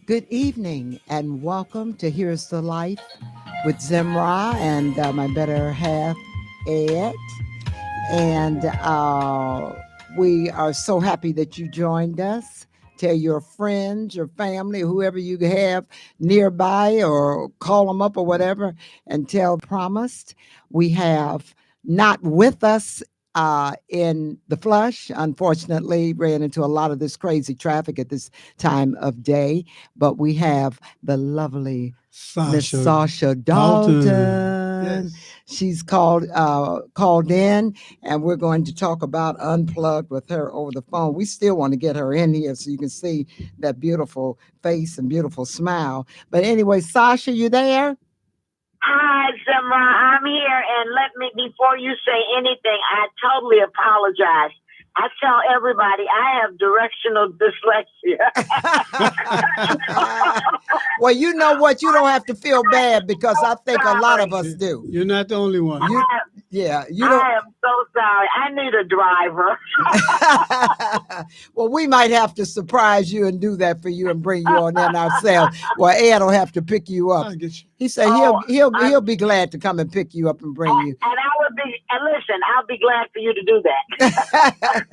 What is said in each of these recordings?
Good evening and welcome to Here's the Life with Zemrah and my better half, Ed. And we are so happy that you joined us. Tell your friends, your family, whoever you have nearby, or call them up or whatever, and tell promised. We have not with us in the flesh. Unfortunately, ran into a lot of this crazy traffic at this time of day, but we have the lovely Miss Sasha Dalton. Yes. She's called in, and we're going to talk about Unplugged with her over the phone. We still want to get her in here so you can see that beautiful face and beautiful smile. But anyway, Sasha, you there? Hi, Zemrah. I'm here, and let me, before you say anything, I totally apologize. I tell everybody I have directional dyslexia. Well, you know what? You don't have to feel bad because I think a lot of us do. You're not the only one. You don't. I am so sorry. I need a driver. Well, we might have to surprise you and do that for you and bring you on in ourselves. Well, Ed will have to pick you up. I'll get you. He said he'll be glad to come and pick you up and bring you. And I would be. And listen, I'll be glad for you to do that.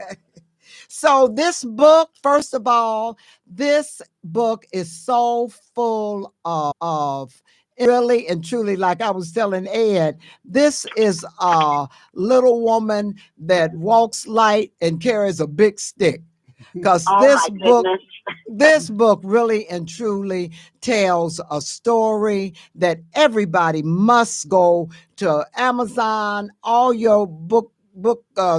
So this book, first of all, this book is so full of really and truly, like I was telling Ed, this is a little woman that walks light and carries a big stick. Because this book really and truly tells a story that everybody must go to Amazon, all your book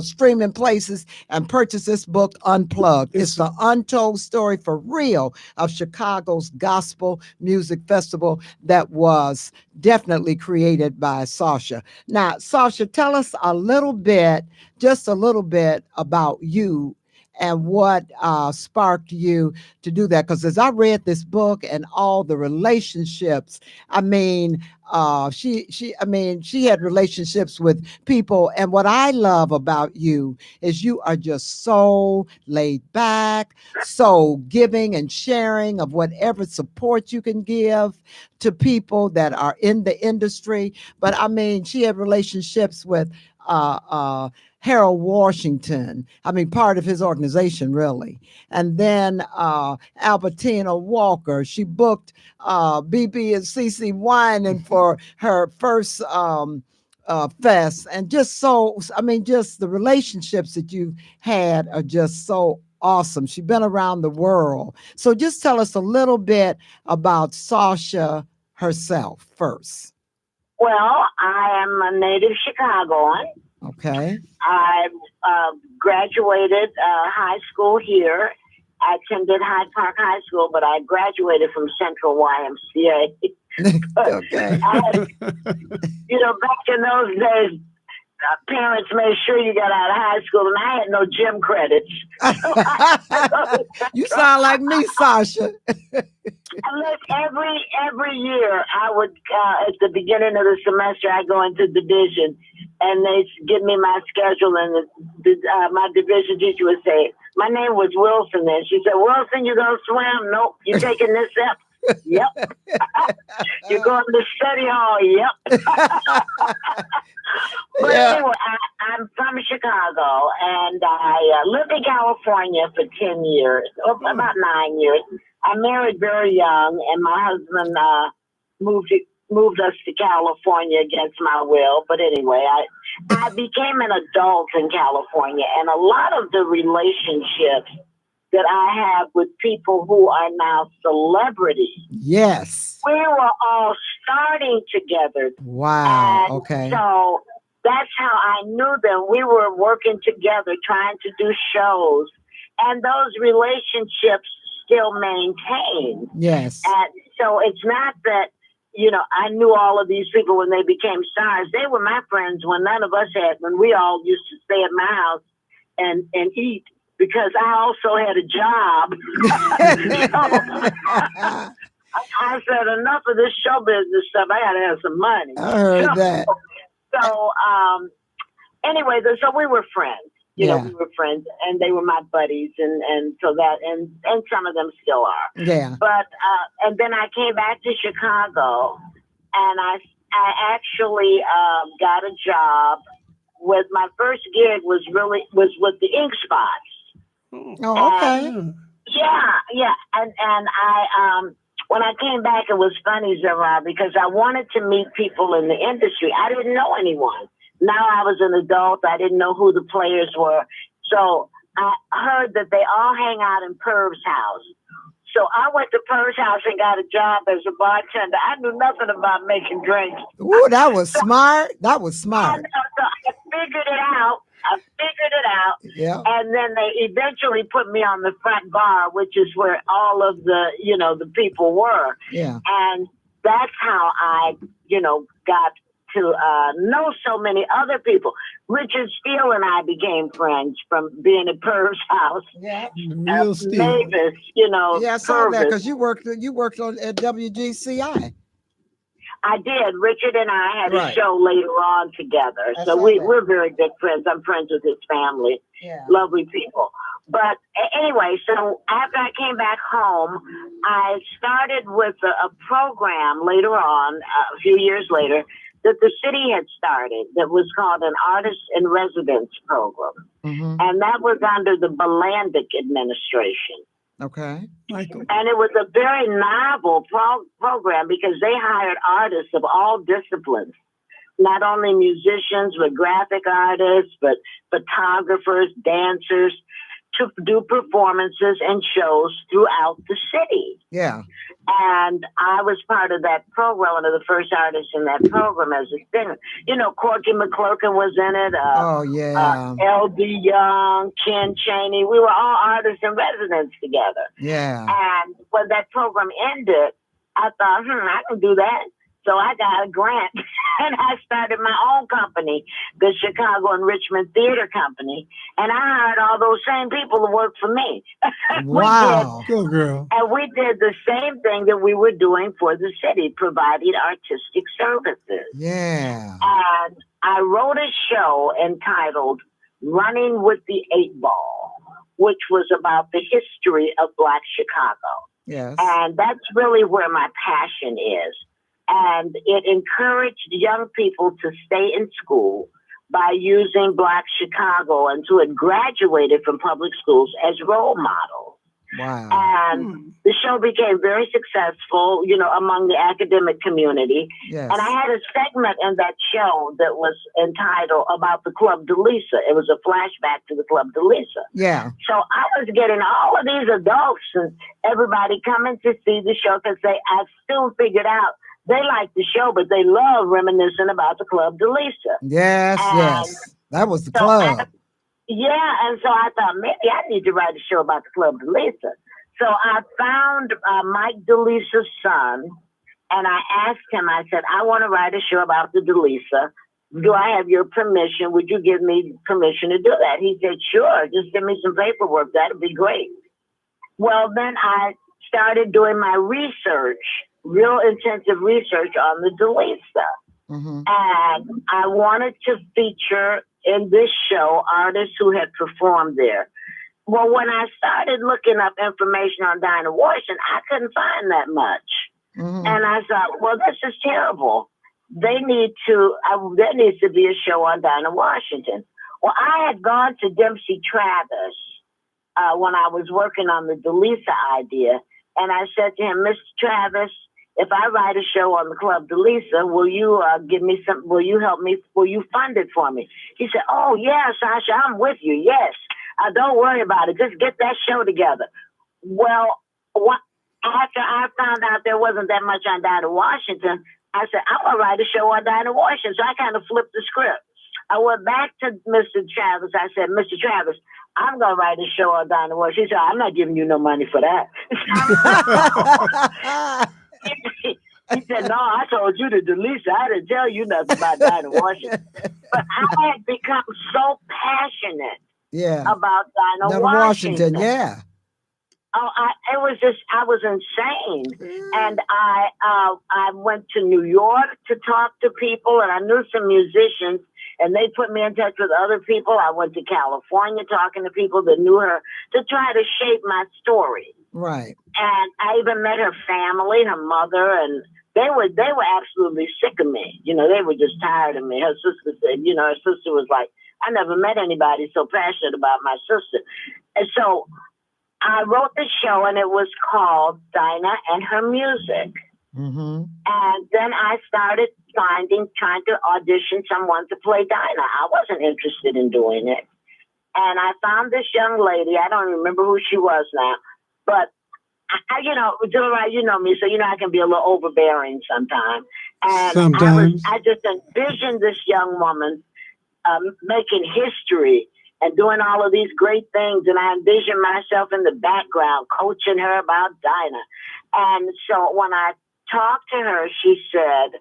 streaming places, and purchase this book, Unplugged. It's the untold story for real of Chicago's gospel music festival that was definitely created by Sasha. Now, Sasha, tell us just a little bit about you and what sparked you to do that. Because as I read this book and all the relationships, she had relationships with people. And what I love about you is you are just so laid back, so giving and sharing of whatever support you can give to people that are in the industry. But she had relationships with Harold Washington, part of his organization, really. And then Albertina Walker, she booked BB and CC Winan for her first fest. And just just the relationships that you've had are just so awesome. She's been around the world. So just tell us a little bit about Sasha herself first. Well, I am a native Chicagoan. Okay. I graduated high school here. I attended Hyde Park High School, but I graduated from Central YMCA. Okay. Back in those days, parents made sure you got out of high school, and I had no gym credits. You sound like me, Sasha. Every year, I would, at the beginning of the semester, I go into division, and they give me my schedule, and my division teacher would say, my name was Wilson, and she said, Wilson, you going to swim? Nope. You taking this up? Yep. You're going to study hall? Yep. But anyway, I'm from Chicago, and I lived in California for 10 years, about 9 years. I married very young, and my husband moved us to California against my will. But anyway, I became an adult in California, and a lot of the relationships that I have with people who are now celebrities. Yes. We were all starting together. Wow. And okay. So that's how I knew them. We were working together, trying to do shows, and those relationships still maintain. Yes. And so it's not that, I knew all of these people when they became stars. They were my friends when when we all used to stay at my house and eat, because I also had a job. I said, enough of this show business stuff. I got to have some money. I heard that. So anyway, so we were friends. Yeah. We were friends, and they were my buddies, and so that, and some of them still are. Yeah. But and then I came back to Chicago, and I actually got a job with my first gig was with the Ink Spots. Oh, okay. Yeah, and I when I came back, it was funny, Zemrah, because I wanted to meet people in the industry. I didn't know anyone. Now I was an adult. I didn't know who the players were. So I heard that they all hang out in Purv's house. So I went to Purv's house and got a job as a bartender. I knew nothing about making drinks. Ooh, that was smart. That was smart. So I figured it out. Yeah. And then they eventually put me on the front bar, which is where all of the, the people were. Yeah. And that's how I, got to know so many other people. Richard Steele and I became friends from being at Purv's house. Yeah. Real Steele. Mavis, Yeah, I saw that Purvis. because you worked on at WGCI. I did. Richard and I had Right. a show later on together. I So saw that. we're very good friends. I'm friends with his family. Yeah. Lovely people. But anyway, so after I came back home, I started with a program later on, a few years later, that the city had started that was called an Artist in Residence program. Mm-hmm. And that was under the Bolandic administration. Okay. Michael. And it was a very novel program because they hired artists of all disciplines, not only musicians, but graphic artists, but photographers, dancers, to do performances and shows throughout the city. Yeah. And I was part of that program, one of the first artists in that program as a singer. Corky McClurkin was in it. Oh yeah. L.D. Young, Ken Chaney. We were all artists in residence together. Yeah. And when that program ended, I thought, I can do that. So I got a grant and I started my own company, the Chicago and Richmond Theater Company. And I hired all those same people to work for me. Wow. Go girl. And we did the same thing that we were doing for the city, providing artistic services. Yeah. And I wrote a show entitled Running with the 8 Ball, which was about the history of Black Chicago. Yes. And that's really where my passion is. And it encouraged young people to stay in school by using Black Chicago and who had graduated from public schools as role models. Wow. And the show became very successful, among the academic community. Yes. And I had a segment in that show that was entitled about the Club de Lisa. It was a flashback to the Club de Lisa. Yeah. So I was getting all of these adults and everybody coming to see the show because I soon figured out they like the show, but they love reminiscing about the Club de Lisa. Yes. And Yes. That was the so club. and so I thought maybe I need to write a show about the Club de Lisa. So I found Mike DeLisa's son, and I asked him, I said, I want to write a show about the DeLisa. Do I have your permission? Would you give me permission to do that? He said, sure, just give me some paperwork. That'd be great. Well, then I started doing my research, real intensive research on the DeLisa. Mm-hmm. And I wanted to feature in this show artists who had performed there. Well, when I started looking up information on Dinah Washington, I couldn't find that much. Mm-hmm. And I thought, well, this is terrible. There needs to be a show on Dinah Washington. Well, I had gone to Dempsey Travis when I was working on the DeLisa idea. And I said to him, Mr. Travis, if I write a show on the Club DeLisa, will you give me some, will you help me, will you fund it for me? He said, oh, yeah, Sasha, I'm with you. Yes. Don't worry about it. Just get that show together. Well, after I found out there wasn't that much on Dinah Washington, I said, I'm going to write a show on Dinah Washington. So I kind of flipped the script. I went back to Mr. Travis. I said, Mr. Travis, I'm going to write a show on Dinah Washington. He said, I'm not giving you no money for that. He said, no, I told you to DeLisa. I didn't tell you nothing about Dinah Washington. But I had become so passionate about Dinah Washington. Yeah. Oh, I was insane. And I went to New York to talk to people, and I knew some musicians. And they put me in touch with other people. I went to California talking to people that knew her to try to shape my story. Right. And I even met her family, her mother, and they were absolutely sick of me. You know, they were just tired of me. Her sister said, you know, her sister was like, I never met anybody so passionate about my sister. And so I wrote the show, and it was called Dinah and Her Music. Mm-hmm. And then I started trying to audition someone to play Dinah. I wasn't interested in doing it. And I found this young lady. I don't remember who she was now, but I you know, Zemrah, you know me, so you know I can be a little overbearing sometimes. And sometimes. I just envisioned this young woman making history and doing all of these great things. And I envisioned myself in the background coaching her about Dinah. And so when I talked to her, she said,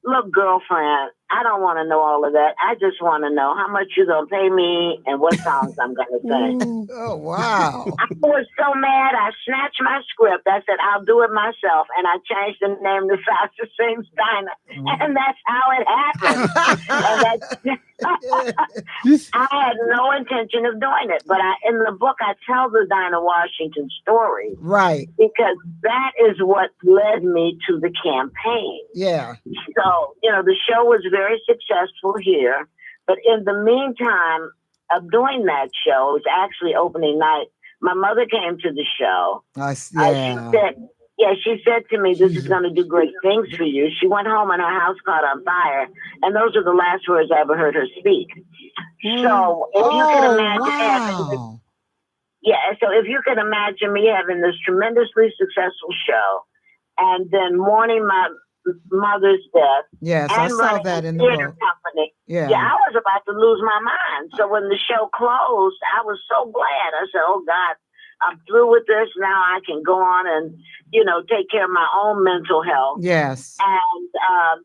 look, girlfriend, I don't want to know all of that. I just want to know how much you're going to pay me and what songs I'm going to sing. Oh, wow. I was so mad. I snatched my script. I said, I'll do it myself. And I changed the name to Sasha Sings Dinah. And that's how it happened. I had no intention of doing it. But in the book, I tell the Dinah Washington story. Right. Because that is what led me to the campaign. Yeah. So, you know, the show was very successful here. But in the meantime of doing that show, it was actually opening night. My mother came to the show. She said to me, this is going to do great things for you. She went home and her house caught on fire. And those are the last words I ever heard her speak. So if you can imagine so if you can imagine me having this tremendously successful show and then mourning my mother's death. Yes, I saw that in the book. Company. Yeah, I was about to lose my mind. So when the show closed, I was so glad. I said, oh, God, I'm through with this. Now I can go on and, you know, take care of my own mental health. Yes. And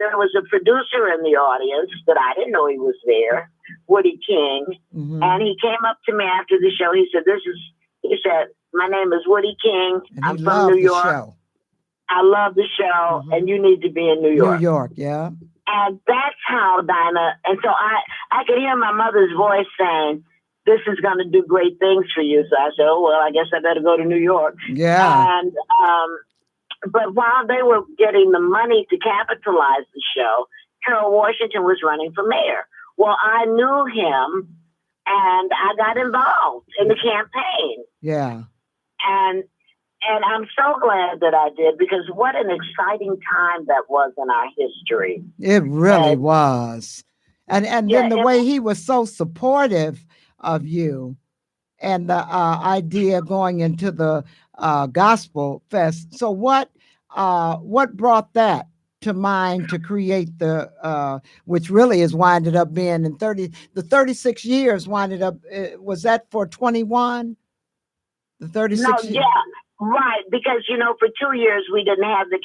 there was a producer in the audience that I didn't know he was there, Woody King. Mm-hmm. And he came up to me after the show. He said, my name is Woody King. And I'm from New York. Show. I love the show, and you need to be in New York. New York, yeah. And that's how Dinah, and so I could hear my mother's voice saying, this is going to do great things for you. So I said, oh, well, I guess I better go to New York. Yeah. And, but while they were getting the money to capitalize the show, Harold Washington was running for mayor. Well, I knew him, and I got involved in the campaign. Yeah. And I'm so glad that I did, because what an exciting time that was in our history. It really was. And then the way he was so supportive of you and the idea going into the Gospel Fest. So what brought that to mind to create the, which really is winded up being in 36 years winded up, was that for 21? The 36 No, years? yeah. Right, because, you know, for 2 years we didn't have the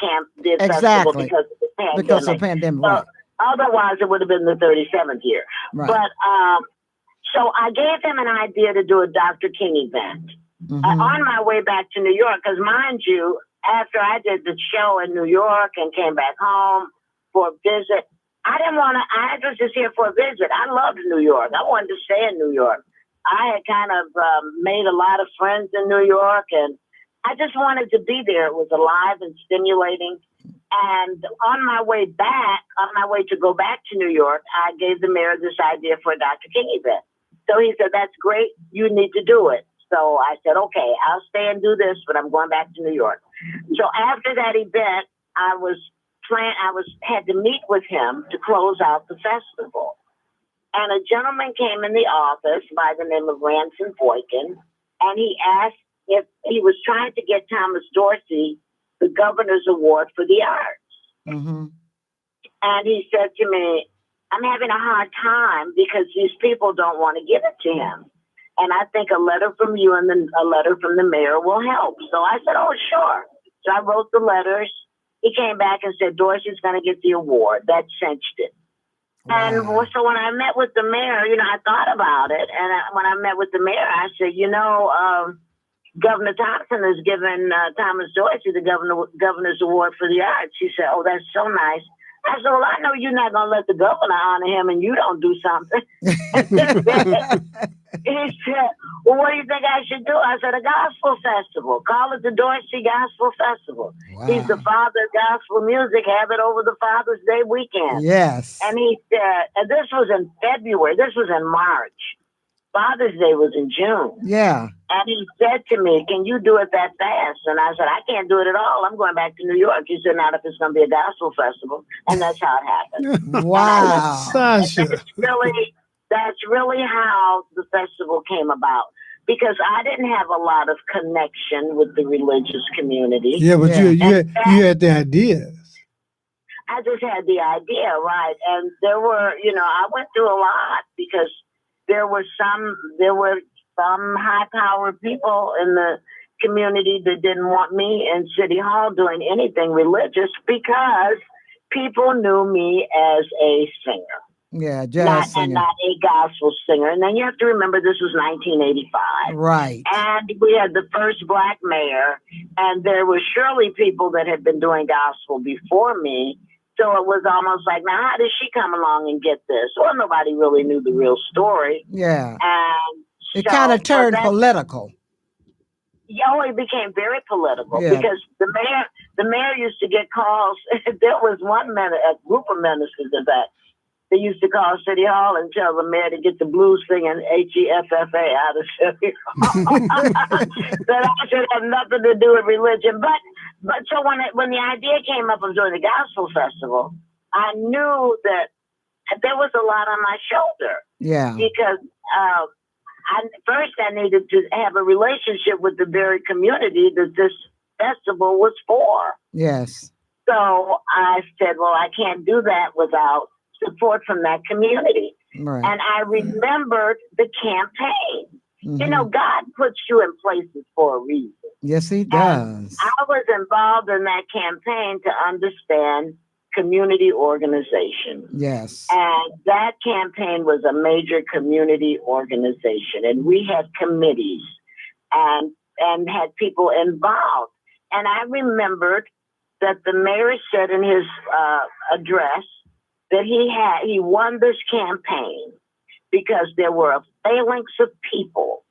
festival because of the pandemic. Because of the pandemic, right. Otherwise, it would have been the 37th year. Right. But so I gave him an idea to do a Dr. King event on my way back to New York, because mind you, after I did the show in New York and came back home for a visit, I was just here for a visit. I loved New York. I wanted to stay in New York. I had kind of made a lot of friends in New York, and I just wanted to be there. It was alive and stimulating. And on my way to go back to New York, I gave the mayor this idea for a Dr. King event. So he said, that's great. You need to do it. So I said, okay, I'll stay and do this, but I'm going back to New York. So after that event, I had to meet with him to close out the festival. And a gentleman came in the office by the name of Ransom Boykin, and he asked if he was trying to get Thomas Dorsey the Governor's Award for the Arts. Mm-hmm. And he said to me, I'm having a hard time because these people don't want to give it to him. And I think a letter from you and then a letter from the mayor will help. So I said, oh, sure. So I wrote the letters. He came back and said, Dorsey's going to get the award. That cinched it. Wow. And so when I met with the mayor, you know, I thought about it. And when I met with the mayor, I said, you know, Governor Thompson has given Thomas Dorsey the Governor's Award for the Arts. He said, oh, that's so nice. I said, well, I know you're not going to let the governor honor him and you don't do something. He said, well, what do you think I should do? I said, a gospel festival. Call it the Dorsey Gospel Festival. Wow. He's the father of gospel music. Have it over the Father's Day weekend. Yes. And he said, and this was in February. This was in March. Father's Day was in June. Yeah. And he said to me, can you do it that fast? And I said, I can't do it at all. I'm going back to New York. He said, not if it's going to be a gospel festival. And that's how it happened. Wow. Sasha. That's really how the festival came about. Because I didn't have a lot of connection with the religious community. Yeah, but you had the ideas. I just had the idea, right? And there were, I went through a lot because there were some high-powered people in the community that didn't want me in City Hall doing anything religious because people knew me as a singer. Yeah, jazz singer. And not a gospel singer. And then you have to remember this was 1985. Right. And we had the first black mayor, and there were surely people that had been doing gospel before me. So it was almost like, now how did she come along and get this? Well, nobody really knew the real story. Yeah. And it kind of turned political. Yeah, it became very political because the mayor used to get calls. There was a group of ministers in fact. They used to call City Hall and tell the mayor to get the blues singing HEFFA out of City Hall. That I should have nothing to do with religion. But so when the idea came up of doing the gospel festival, I knew that there was a lot on my shoulder. Yeah. Because first I needed to have a relationship with the very community that this festival was for. Yes. So I said, well, I can't do that without support from that community. Right. And I remembered the campaign. Mm-hmm. God puts you in places for a reason. Yes, he does. And I was involved in that campaign to understand community organization. Yes. And that campaign was a major community organization. And we had committees and had people involved. And I remembered that the mayor said in his address that he won this campaign because there were a phalanx of people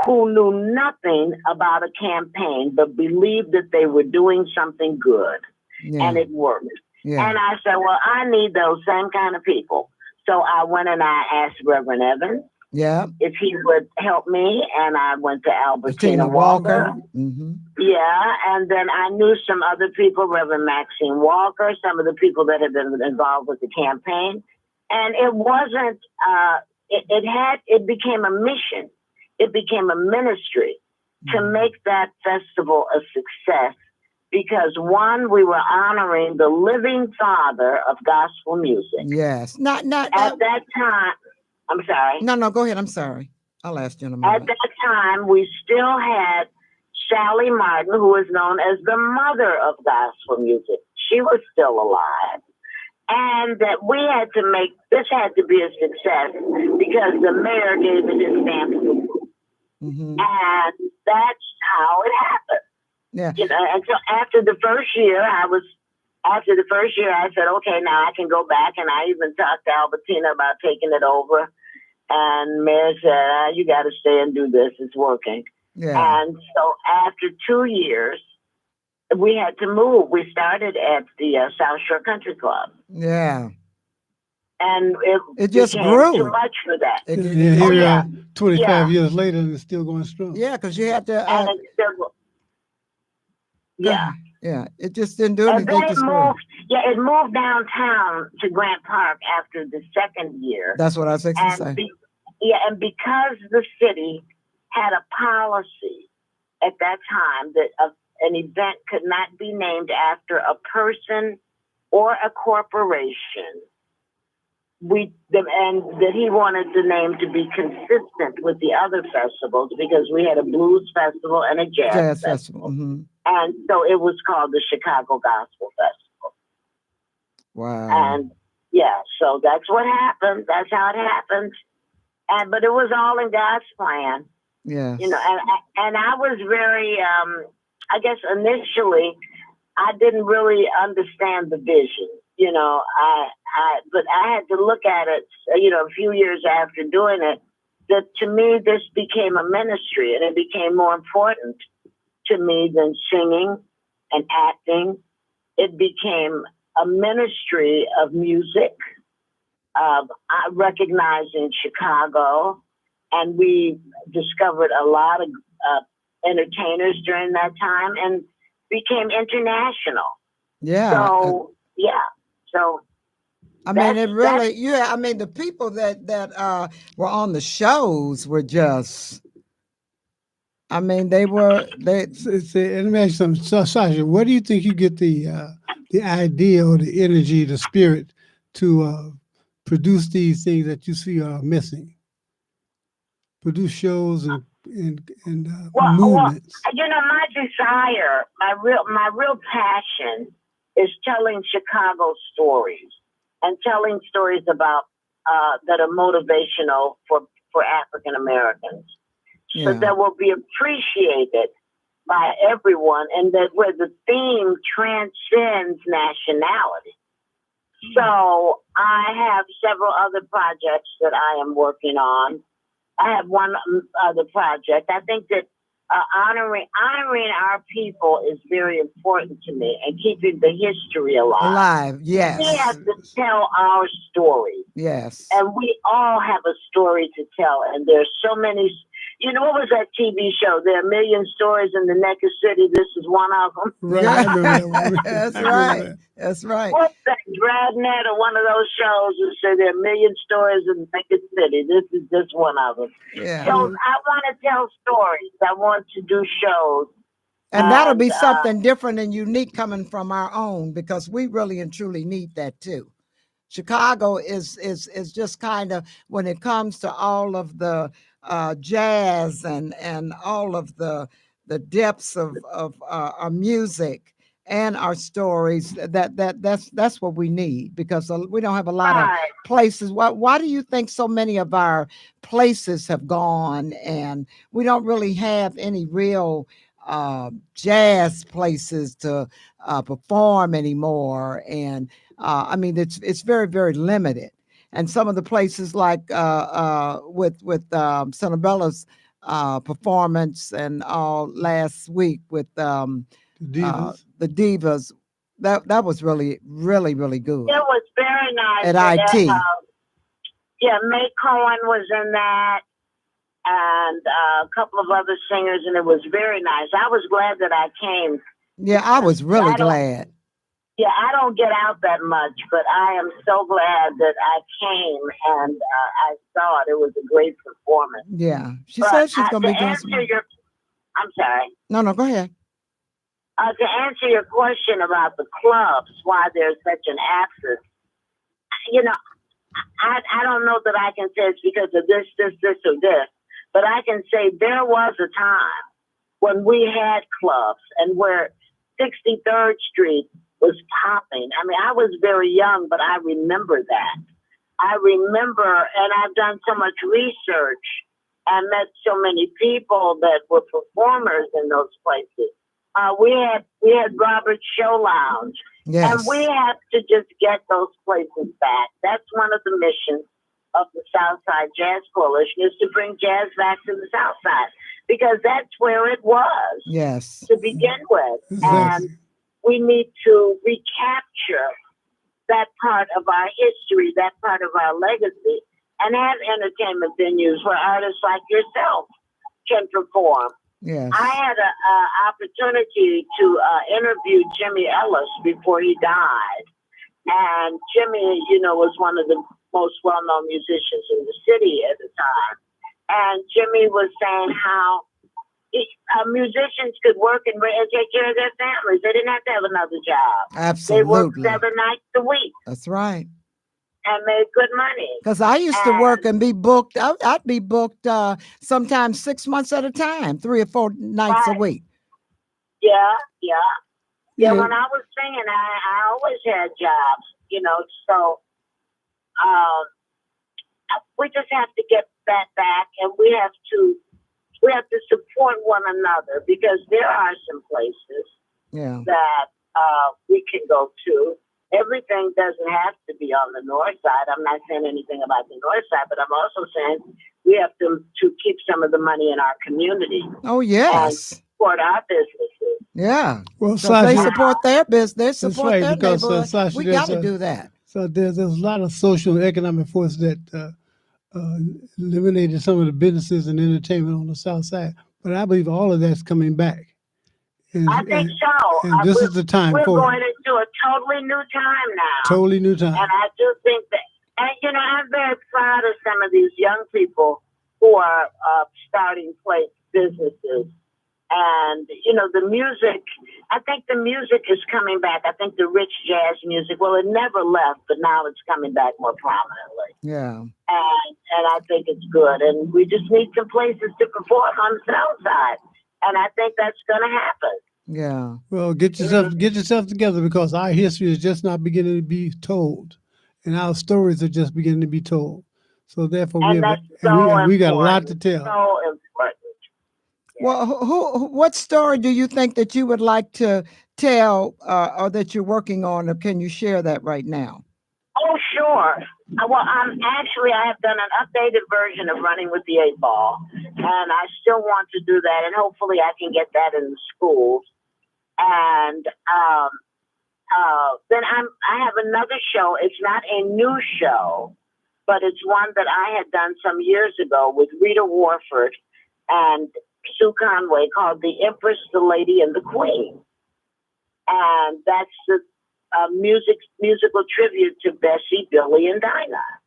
who knew nothing about a campaign but believed that they were doing something good. Yeah. And it worked. Yeah. And I said, well, I need those same kind of people. So I went and I asked Reverend Evans if he would help me, and I went to Albertina Walker. Mm-hmm. Yeah, and then I knew some other people, Reverend Maxine Walker, some of the people that had been involved with the campaign. And it wasn't, it became a mission. It became a ministry to make that festival a success because, one, we were honoring the living father of gospel music. Yes. At that time, I'm sorry. No, go ahead. I'm sorry. I'll ask you in a moment. At that time, we still had Sally Martin, who is known as the mother of gospel music. She was still alive. And that we had to make, this had to be a success because the mayor gave it his stamp of approval. Mm-hmm. And that's how it happened. Yeah. And so after the first year, I said, okay, now I can go back. And I even talked to Albertina about taking it over. And Mayor said, you got to stay and do this. It's working. Yeah. And so after 2 years, we had to move. We started at the South Shore Country Club. Yeah. And it just grew. Too much for that. Here we are 25 years later and it's still going strong. Yeah, because you had to... Yeah, it just didn't do anything. It moved downtown to Grant Park after the second year. That's what I was going to say. And because the city had a policy at that time that an event could not be named after a person or a corporation, and that he wanted the name to be consistent with the other festivals because we had a blues festival and a jazz festival. Mm-hmm. And so it was called the Chicago Gospel Festival. Wow. And so that's what happened. That's how it happened. But it was all in God's plan. Yeah. And I was very, I guess initially, I didn't really understand the vision. But I had to look at it, a few years after doing it, that to me, this became a ministry, and it became more important to me than singing and acting. It became a ministry of music, recognized in Chicago, and we discovered a lot of entertainers during that time and became international. Yeah. So, I mean, it really, I mean, the people that were on the shows were just, I mean, they. Let me ask you something, Sasha. Where do you think you get the idea or the energy, the spirit to produce these things that you see are missing? Produce shows and movements. My desire, my real passion is telling Chicago stories and telling stories about that are motivational for African Americans, so that will be appreciated by everyone, and that where the theme transcends nationality. So I have several other projects that I am working on. I have one other project. I think that honoring our people is very important to me, and keeping the history alive. Yes. We have to tell our story. Yes. And we all have a story to tell. And there's so many. What was that TV show? There are a million stories in the naked city. This is one of them. Right. I remember that one. That's right. That's right. What's that, Dragnet, or one of those shows that say there are a million stories in the naked city? This is just one of them. Yeah. So I want to tell stories. I want to do shows. And that'll be something different and unique coming from our own, because we really and truly need that too. Chicago is just kind of, when it comes to all of the jazz and all of the depths of our music and our stories, that's what we need, because we don't have a lot of places. Why do you think so many of our places have gone and we don't really have any real jazz places to perform anymore? And I mean, it's very, very limited. And some of the places, like with Cinderella's performance and all last week with the Divas, that was really, really, really good. It was very nice. At IT. May Cohen was in that, and a couple of other singers, and it was very nice. I was glad that I came. Yeah, I was really glad. Yeah, I don't get out that much, but I am so glad that I came, and I saw it. It was a great performance. Yeah, she said she's going to be doing some. I'm sorry. No, go ahead. To answer your question about the clubs, why there's such an absence, I don't know that I can say it's because of this, or this, but I can say there was a time when we had clubs and where 63rd Street was popping. I mean, I was very young, but I remember that. I remember, and I've done so much research and met so many people that were performers in those places. We had Robert's Show Lounge. Yes. And we have to just get those places back. That's one of the missions of the Southside Jazz Coalition, is to bring jazz back to the Southside, because that's where it was. Yes. To begin with. Yes. And we need to recapture that part of our history, that part of our legacy, and have entertainment venues where artists like yourself can perform. Yes. I had an opportunity to interview Jimmy Ellis before he died. And Jimmy, was one of the most well-known musicians in the city at the time. And Jimmy was saying how musicians could work and take care of their families. They didn't have to have another job. Absolutely. They worked 7 nights a week. That's right. And made good money. Because I used to work and be booked. I'd be booked sometimes 6 months at a time, 3 or 4 nights a week. Yeah. When I was singing, I always had jobs, so we just have to get that back, and we have to support one another, because there are some places that we can go to. everything doesn't have to be on the north side. I'm not saying anything about the north side, but I'm also saying we have to keep some of the money in our community. Oh, And yes. support our businesses. Yeah. Well, So they Sasha, support their business, that's support right, their because neighborhood. Sasha, We got to there's do that. so there's a lot of social and economic forces that eliminated some of the businesses and entertainment on the south side. But I believe all of that's coming back. I think so. And this is the time we're for going it. into a totally new time now. Totally new time. And I do think that, and I'm very proud of some of these young people who are starting place businesses. And, the music, I think the music is coming back. I think the rich jazz music, well, it never left, but now it's coming back more prominently. Yeah. And I think it's good. And we just need some places to perform on the south side. And I think that's going to happen. Yeah. Well, get yourself together, because our history is just not beginning to be told, and our stories are just beginning to be told. So therefore, we got a lot to tell. So important. Well, what story do you think that you would like to tell, or that you're working on, or can you share that right now? Oh, sure. Well, I have done an updated version of Running with the 8 Ball, and I still want to do that, and hopefully I can get that in the schools. And then I have another show. It's not a new show, but it's one that I had done some years ago with Rita Warford and Sue Conway, called The Empress, the Lady, and the Queen. And that's the musical tribute to Bessie, Billy, and Dinah.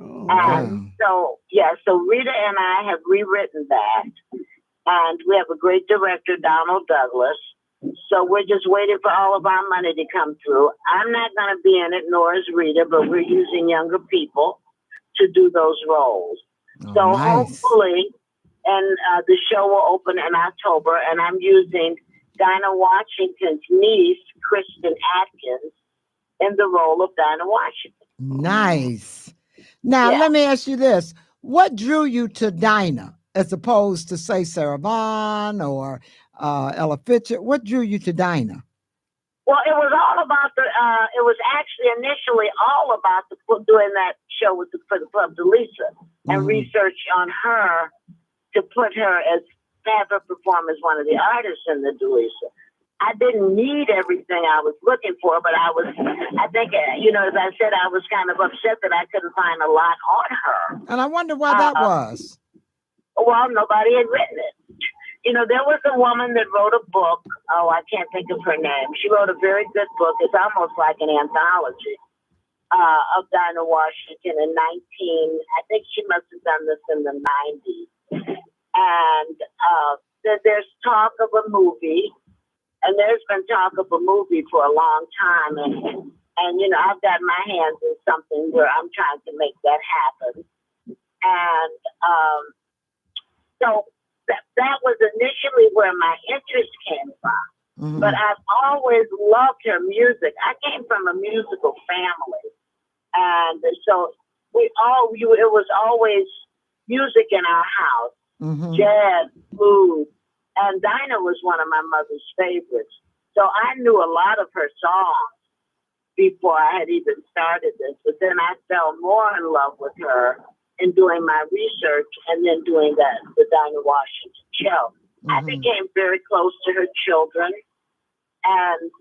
Oh, and so Rita and I have rewritten that, and we have a great director, Donald Douglas. So we're just waiting for all of our money to come through. I'm not going to be in it, nor is Rita, but we're using younger people to do those roles. Oh, so nice. Hopefully, and the show will open in October, and I'm using Dinah Washington's niece, Kristen Atkins, in the role of Dinah Washington. Nice. Now, let me ask you this. What drew you to Dinah as opposed to, say, Sarah Vaughan or Ella Fitzgerald? What drew you to Dinah? Well, it was all about it was actually initially all about doing that show for the Club de Lisa and research on her to have her perform as one of the artists in the de Lisa. I didn't need everything I was looking for, but I think, as I said, I was kind of upset that I couldn't find a lot on her. And I wonder why that was. Well, nobody had written it. There was a woman that wrote a book. Oh, I can't think of her name. She wrote a very good book. It's almost like an anthology of Dinah Washington in I think she must have done this in the 90s. And there's talk of a movie. And there's been talk of a movie for a long time, and I've got my hands in something where I'm trying to make that happen. And so that was initially where my interest came from. Mm-hmm. But I've always loved her music. I came from a musical family, and so it was always music in our house, jazz, blues. And Dinah was one of my mother's favorites. So I knew a lot of her songs before I had even started this. But then I fell more in love with her in doing my research and then doing the Dinah Washington show. I became very close to her children. And,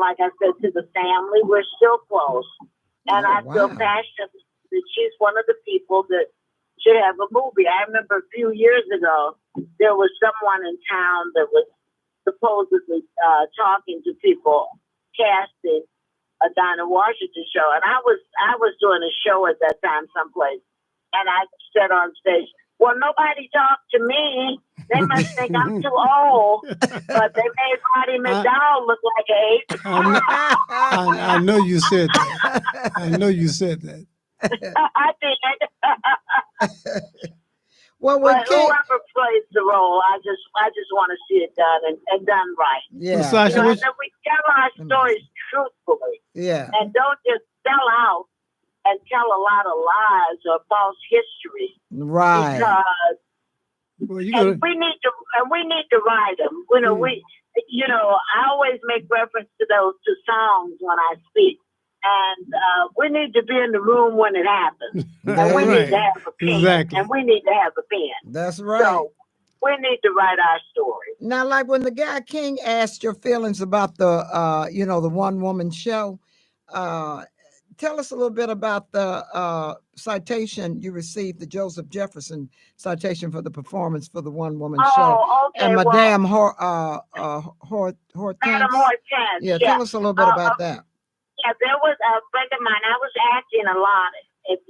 like I said, to the family, we're still close. And I feel passionate that she's one of the people that should have a movie. I remember a few years ago, there was someone in town that was supposedly talking to people, casting a Dinah Washington show. And I was doing a show at that time someplace. And I said on stage, well, nobody talked to me. They must think I'm too old. But they made Roddy McDowell look like an 8. I know you said that. I know you said that. I did. Well, but whoever plays the role, I just want to see it done and done right. Yeah. Well, Sasha, and that we tell our stories truthfully. Yeah. And don't just sell out and tell a lot of lies or false history. Right. Because we need to write them. I always make reference to those two songs when I speak. And we need to be in the room when it happens. And we need to have a pen. Exactly. And we need to have a pen. That's right. So we need to write our story. Now, like when the guy King asked your feelings about the, the one woman show, tell us a little bit about the citation you received, the Joseph Jefferson citation for the performance for the one woman show. Okay. And Madame Hortense. Madame Hortense. Yeah, tell us a little bit about that. Yeah, there was a friend of mine. I was acting a lot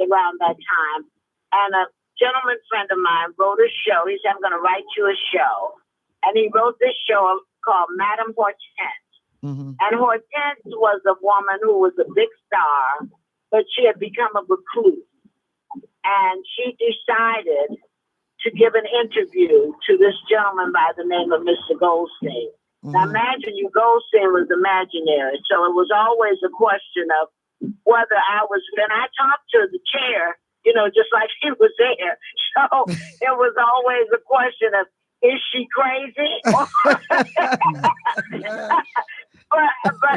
around that time. And a gentleman friend of mine wrote a show. He said, I'm going to write you a show. And he wrote this show called Madame Hortense. Mm-hmm. And Hortense was a woman who was a big star, but she had become a recluse. And she decided to give an interview to this gentleman by the name of Mr. Goldstein. Mm-hmm. Now, imagine Goldstein was imaginary. So it was always a question of whether I was, and I talked to the chair, just like he was there. So it was always a question of, is she crazy? But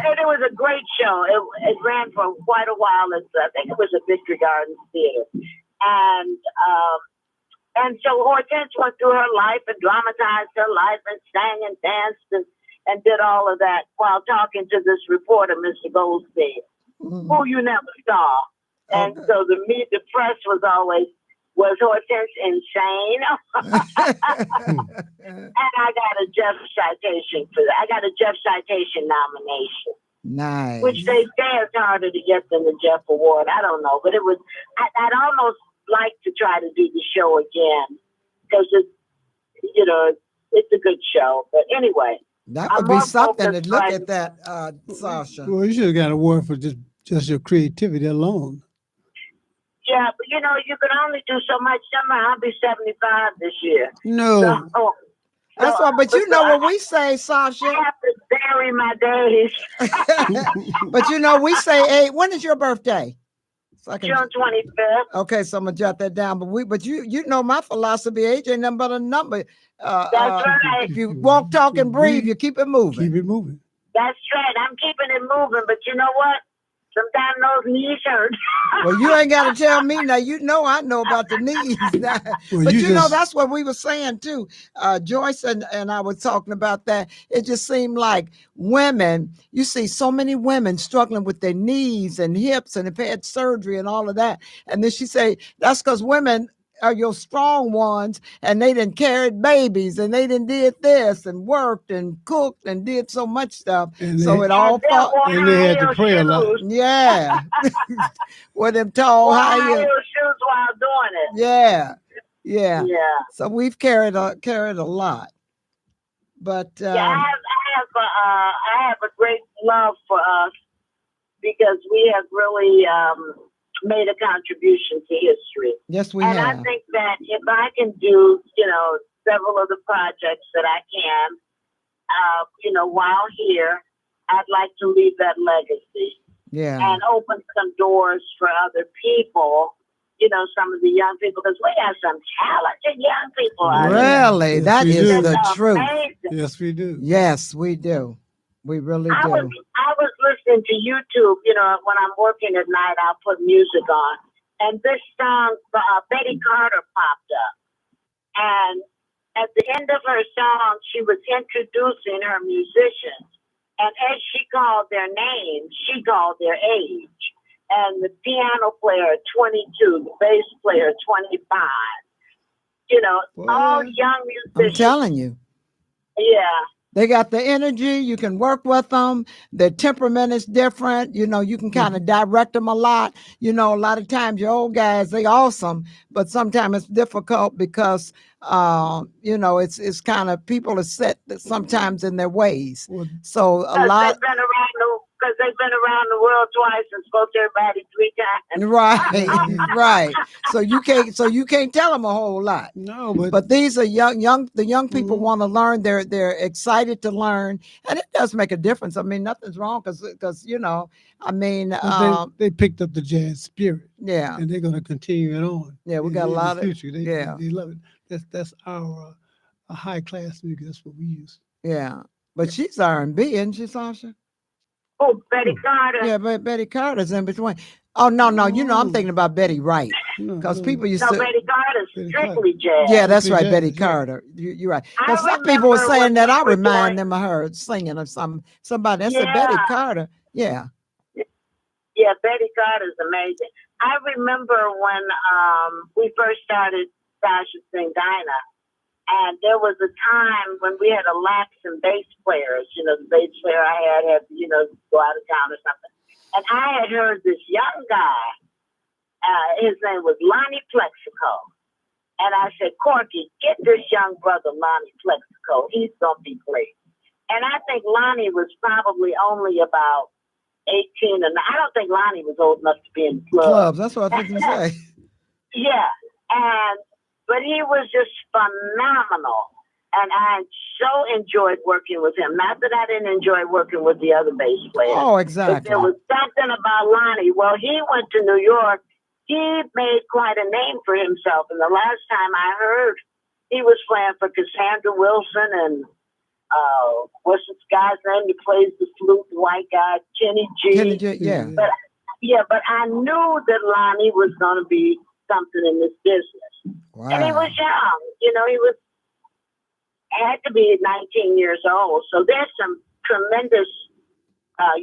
it was a great show. It ran for quite a while. I think it was a Victory Gardens Theater. And so Hortense went through her life and dramatized her life and sang and danced and did all of that while talking to this reporter, Mr. Goldstein, who you never saw. And so the press was always, was Hortense insane? And I got a Jeff citation for that. I got a Jeff citation nomination. Nice. Which they say is harder to get than the Jeff Award. I don't know. But it was, I'd almost like to try to do the show again because it's a good show. But anyway. That would be something to look at that, Sasha. Well, you should have got an award for just your creativity alone. Yeah, but you can only do so much. Somehow I'll be 75 this year. No. That's why, but what we say, Sasha. I have to bury my days. But we say, when is your birthday? So June 25th. Okay, so I'm gonna jot that down. But you know my philosophy, age ain't nothing but a number. That's right. If you walk, talk, and breathe, you keep it moving. Keep it moving. That's right. I'm keeping it moving, but you know what? Sometimes those knees hurt. Well, you ain't got to tell me now. I know about the knees now. Well, but that's what we were saying too. Joyce and I were talking about that. It just seemed like women, you see so many women struggling with their knees and hips and have had surgery and all of that. And then she say, that's because women are your strong ones, and they done carried babies, and they done did this and worked and cooked and did so much stuff. And so it all fought. And they had to pray a lot. Yeah. With them tall high heels while doing it. Yeah. Yeah. So we've carried a lot. But I have a great love for us because we have really made a contribution to history. Yes, we have. And I think that if I can do, several of the projects that I can, while here, I'd like to leave that legacy. Yeah. And open some doors for other people, some of the young people, because we have some talented young people out there. Really? That is the truth. Amazing. Yes, we do. Yes, we do. We really do. I was listening to YouTube, when I'm working at night, I'll put music on. And this song, Betty Carter popped up. And at the end of her song, she was introducing her musicians. And as she called their names, she called their age. And the piano player, 22, the bass player, 25. All young musicians. I'm telling you. Yeah. They got the energy. You can work with them. Their temperament is different. You can kind of direct them a lot. A lot of times your old guys, they awesome, but sometimes it's difficult because, it's kind of people are set sometimes in their ways. So a lot. Because they've been around the world twice and spoke to everybody 3 times. Right. So you can't tell them a whole lot. No, but these are the young people want to learn. They're excited to learn, and it does make a difference. I mean, nothing's wrong because they picked up the jazz spirit. Yeah, and they're going to continue it on. Yeah, we got a lot of future. They love it. That's our high class music. That's what we use. Yeah. But she's R&B, isn't she, Sasha? Oh, Betty Carter. Yeah, but Betty Carter's in between. Oh, no, I'm thinking about Betty Wright. Because people used to. Betty Carter's strictly jazz. Yeah, that's right, jazz, Betty Carter. You're right. I Because some people were remember saying when that we I were remind doing- them of her singing or somebody. That's a Betty Carter. Yeah. Yeah, Betty Carter's amazing. I remember when we first started Sasha Sing Dinah, and there was a time when we had a lapse in bass players. You know, the bass player I had to, go out of town or something. And I had heard this young guy, his name was Lonnie Plexico. And I said, Corky, get this young brother Lonnie Plexico. He's going to be great. And I think Lonnie was probably only about 18, and I don't think Lonnie was old enough to be in clubs. That's what I was going to say. Yeah, but he was just phenomenal, and I so enjoyed working with him. Not that I didn't enjoy working with the other bass players. Oh, exactly. But there was something about Lonnie. Well, he went to New York. He made quite a name for himself, and the last time I heard, he was playing for Cassandra Wilson and what's this guy's name? He plays the flute, the white guy, Kenny G. Yeah. But I knew that Lonnie was going to be something in this business. Wow. And he was young. He had to be 19 years old. So there's some tremendous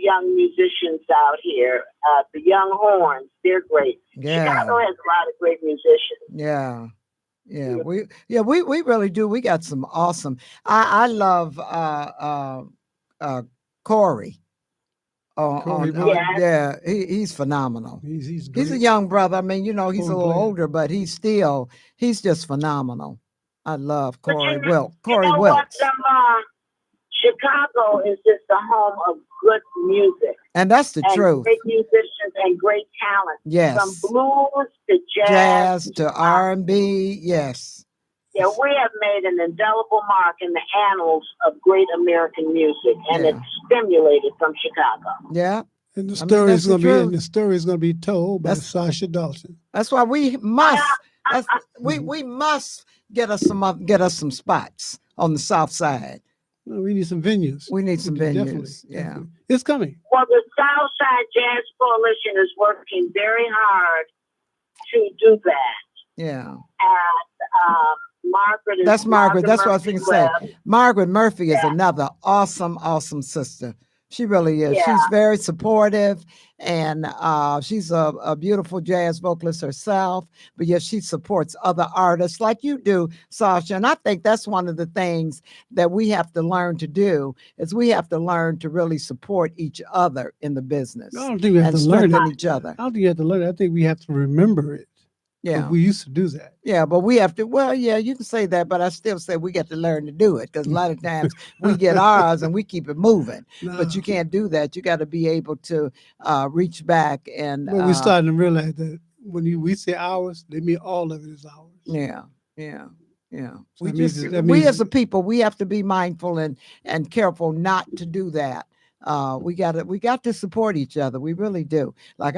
young musicians out here. The Young Horns, they're great. Yeah. Chicago has a lot of great musicians. Yeah. Yeah, we really do. We got some awesome. I love Corey. He's phenomenal. He's a young brother. I mean, he's a little older, but he's just phenomenal. I love Corey Wilkes. Chicago is just the home of good music. And that's the truth. Great musicians and great talent. Yes. From blues to jazz to R&B. Yes. Yeah, we have made an indelible mark in the annals of great American music, and it's stimulated from Chicago. Yeah. And the story is going to be told by Sasha Dalton. That's why we must. We must get us some spots on the South Side. Well, we need some venues. Definitely. It's coming. Well, the Southside Jazz Coalition is working very hard to do that. Yeah. And Margaret. That's Margaret. That's what I was going to say. Margaret Murphy is another awesome sister. She really is. Yeah. She's very supportive, and she's a beautiful jazz vocalist herself, but yet she supports other artists like you do, Sasha. And I think that's one of the things that we have to learn to do is we have to learn to really support each other in the business. I don't think we have to learn each other. I don't think you have to learn it. I think we have to remember it. Yeah. But we used to do that. Yeah, but we have to, you can say that, but I still say we got to learn to do it because a lot of times we get ours and we keep it moving. No. But you can't do that. You got to be able to reach back and. Well, we're starting to realize that when we say ours, they mean all of it is ours. Yeah. So we as a people, we have to be mindful and careful not to do that. We got to support each other. We really do. Like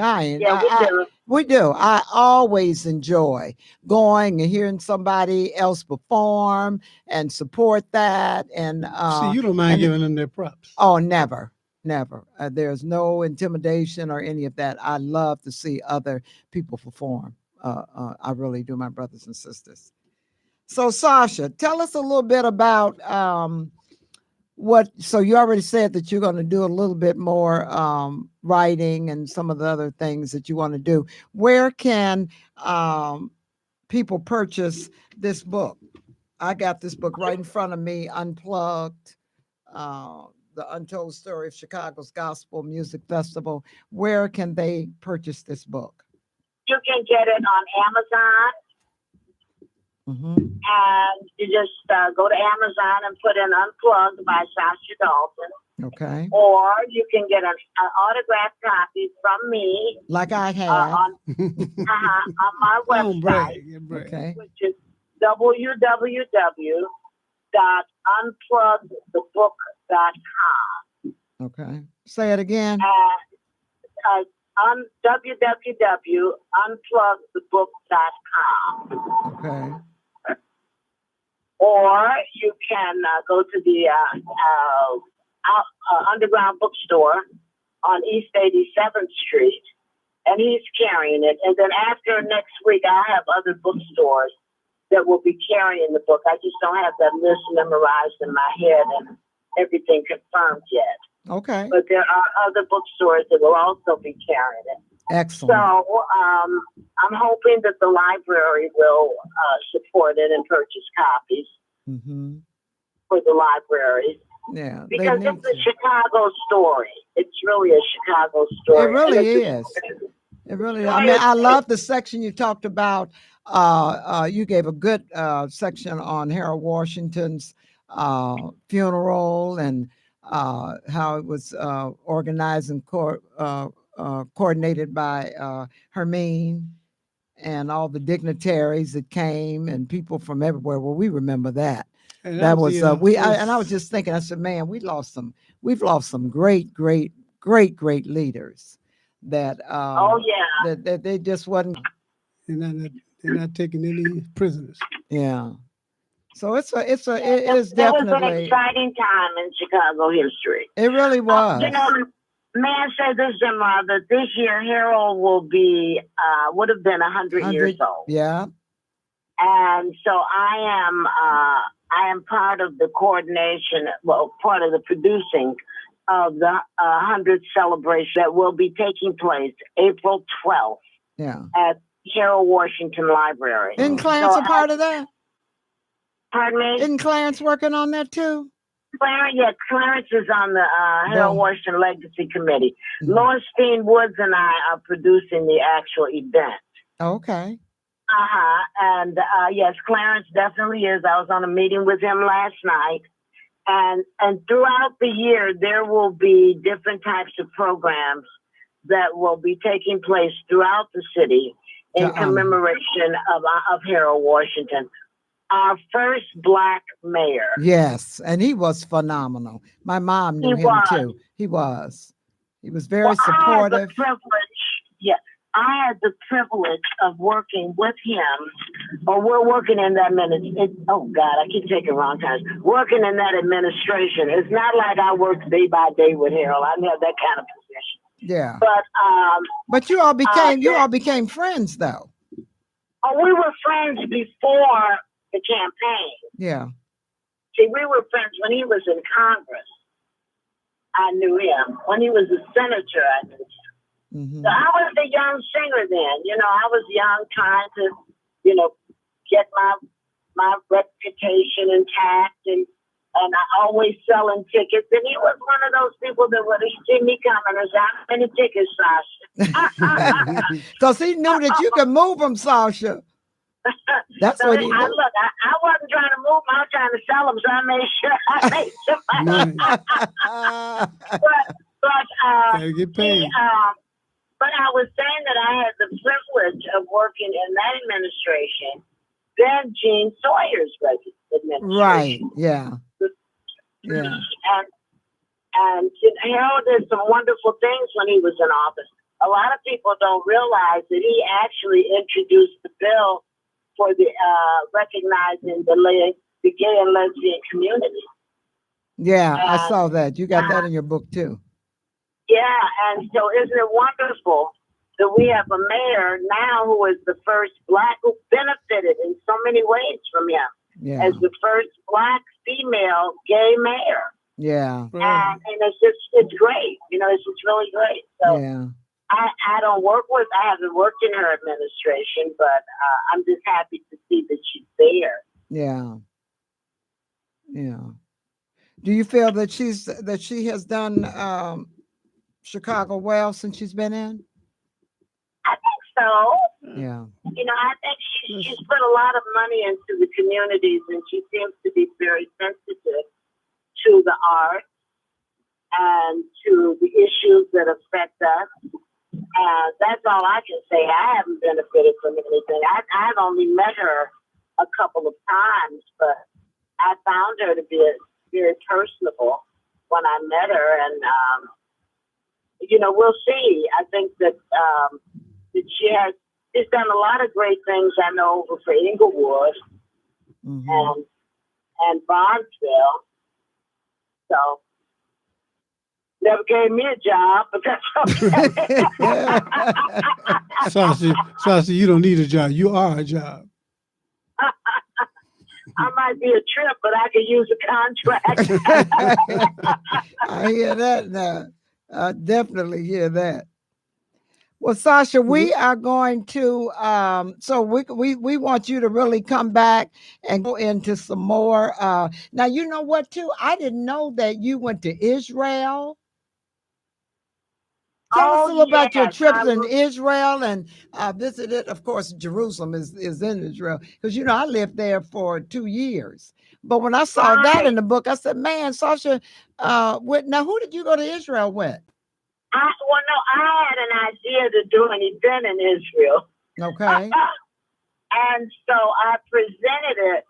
we do. I always enjoy going and hearing somebody else perform and support that. And see, you don't mind giving them their props. Oh, never. There's no intimidation or any of that. I love to see other people perform. I really do, my brothers and sisters. So, Sasha, tell us a little bit about so you already said that you're going to do a little bit more writing and some of the other things that you want to do. Where can people purchase this book? I got this book right in front of me, Unplugged, The Untold Story of Chicago's Gospel Music Festival. Where can they purchase this book? You can get it on Amazon. Mm-hmm. And you just go to Amazon and put in Unplugged by Sasha Dalton. Okay. Or you can get an autographed copy from me. Like I have. On my website. Okay. Which is www.unpluggedthebook.com. Okay. Say it again. On www.unpluggedthebook.com. Okay. Or you can can go to the underground bookstore on East 87th Street, and he's carrying it. And then after next week, I'll have other bookstores that will be carrying the book. I just don't have that list memorized in my head and everything confirmed yet. Okay. But there are other bookstores that will also be carrying it. Excellent. So I'm hoping that the library will support it and purchase copies for the libraries. Yeah. Because it's a Chicago story. It's really a Chicago story. It really is. It really is. I mean, I love the section you talked about. You gave a good section on Harold Washington's funeral and how it was organized and coordinated by Hermine and all the dignitaries that came and people from everywhere. Well, we remember that. And that was I was just thinking. I said, man, we've lost some great leaders that. That they just wasn't. They're not taking any prisoners. Yeah. So it is definitely. It was an exciting time in Chicago history. It really was. May I say this, Zemrah, that this year Harold will be would have been 100 years old. Yeah. And so I am part of the coordination, part of the producing of the 100th celebration that will be taking place April 12th. Yeah. At Harold Washington Library. Isn't Clarence a part of that? Pardon me? Isn't Clarence working on that too? Clarence is on the Harold Washington Legacy Committee. Lowenstein Woods and I are producing the actual event. Okay. And yes, Clarence definitely is. I was on a meeting with him last night. And throughout the year, there will be different types of programs that will be taking place throughout the city in commemoration of Harold Washington, our first Black mayor. Yes, and he was phenomenal. My mom knew him too. He was very supportive. I had the privilege of working with him, or we're working in that oh God, I keep taking wrong times. Working in that administration. It's not like I worked day by day with Harold. I didn't have that kind of position. Yeah. But you all became friends though. Oh, we were friends before the campaign. Yeah. See, we were friends when he was in Congress. I knew him. When he was a senator, I knew him. So I was a young singer then. I was young, trying to, get my reputation intact, and I always selling tickets. And he was one of those people that would see me coming and say, "How many tickets, Sasha?" Because he knew that you could move them, Sasha. That's what he knew. I wasn't trying to move them. I was trying to sell them, so I made sure I made some money. Gotta get paid. But I was saying that I had the privilege of working in that administration, then Gene Sawyer's administration. Right, yeah. Yeah. And Harold did some wonderful things when he was in office. A lot of people don't realize that he actually introduced the bill for the recognizing the gay and lesbian community. Yeah, I saw that. You got that in your book too. Yeah, and so isn't it wonderful that we have a mayor now who is the first Black, who benefited in so many ways from him, as the first Black female gay mayor. Yeah. And it's great. It's just really great. So I haven't worked in her administration, but I'm just happy to see that she's there. Yeah. Yeah. Do you feel that she has done Chicago well since she's been in? I think so. Yeah. I think she's put a lot of money into the communities, and she seems to be very sensitive to the arts and to the issues that affect us. That's all I can say. I haven't benefited from anything. I've only met her a couple of times, but I found her to be very personable when I met her, and we'll see. I think that she's done a lot of great things. I know over for Inglewood, and Barnesville. So never gave me a job, but that's okay. Sasha, you don't need a job. You are a job. I might be a trip, but I could use a contract. I hear that now. I definitely hear that. Well, Sasha, we are going to so we want you to really come back and go into some more. Now you know what too? I didn't know that you went to Israel. Tell us a little about your trips in Israel and visited. Of course, Jerusalem is in Israel because you know I lived there for 2 years. But when I saw that in the book, I said, "Man, Sasha, now who did you go to Israel with?" I had an idea to do an event in Israel. Okay. And so I presented it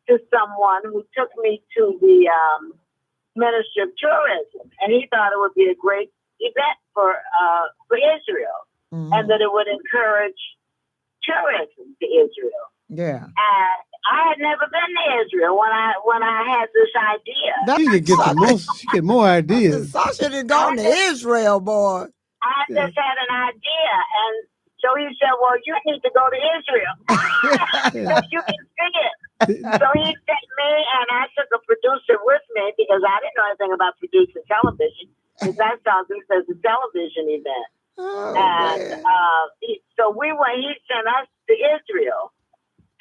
to someone who took me to the Ministry of Tourism, and he thought it would be a great event for Israel, and that it would encourage tourism to Israel. Yeah. And I had never been to Israel when I had this idea. You get more ideas. Sasha had gone to Israel, boy. I just had an idea, and so he said, "Well, you need to go to Israel so you can see it." So he sent me, and I took a producer with me because I didn't know anything about producing television. Because that sounds like a television event. And so we went. He sent us to Israel,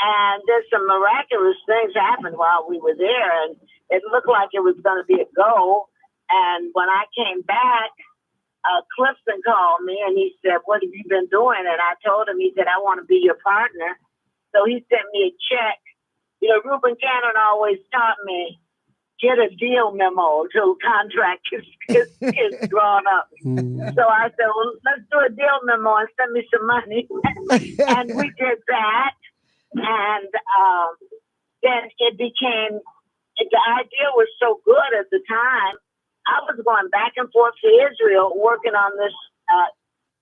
and there's some miraculous things happened while we were there, and it looked like it was going to be a go. And when I came back, Clifton called me and he said, "What have you been doing?" And I told him, he said, "I want to be your partner." So he sent me a check. You know, Reuben Cannon always taught me, get a deal memo till contract is drawn up. So I said, "Well, let's do a deal memo and send me some money." And we did that. And then it became, the idea was so good at the time. I was going back and forth to Israel working on this